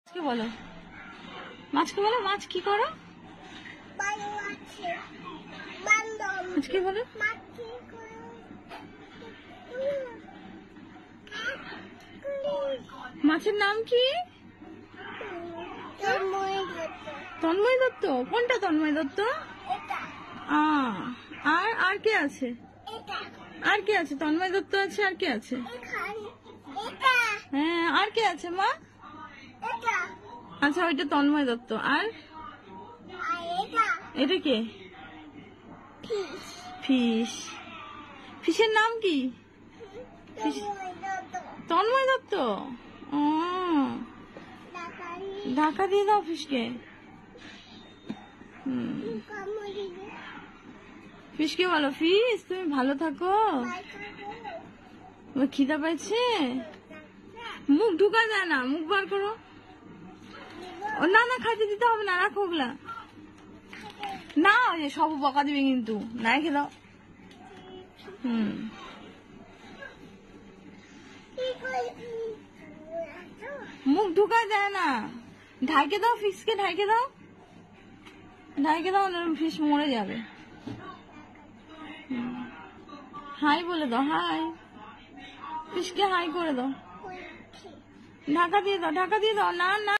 মাছকে বলো, মাছকে বলো, মাছ কি করো? মাছকে বলো, মাছের নাম কি? তন্ময় দত্ত। কোনটা তন্ময় দত্ত? আর আর কে আছে? আর কে আছে? তন্ময় দত্ত আছে, আর কে আছে? হ্যাঁ, আর কে আছে মা? আচ্ছা, ওইটা তন্ময় দত্ত। আর এটা কে? ফিশ। ফিশের নাম কি? তন্ময় দত্ত। ও, ঢাকা দিয়ে দাও ফিশকে। ফিশকে বলো, ফিশ তুমি ভালো থাকো। খিদা পাইছে? মুখ ঢুকা যায় না, মুখ বার করো। না না, খাইতে দিতে হবে না, রাখো ওগুলা। না, সব বকা দিবে কিন্তু। না, রেখে দাও। মুখ ঢুকা যায় না, ঢাইকে দাও ফিশকে, ঢাইকে দাও, ঢাইকে দাও, ফিশ মরে যাবে। হাই বলে দাও, হাই। ফিশকে হাই করে দাও। ঢাকা দিয়ে দাও, ঢাকা দিয়ে দাও। না না।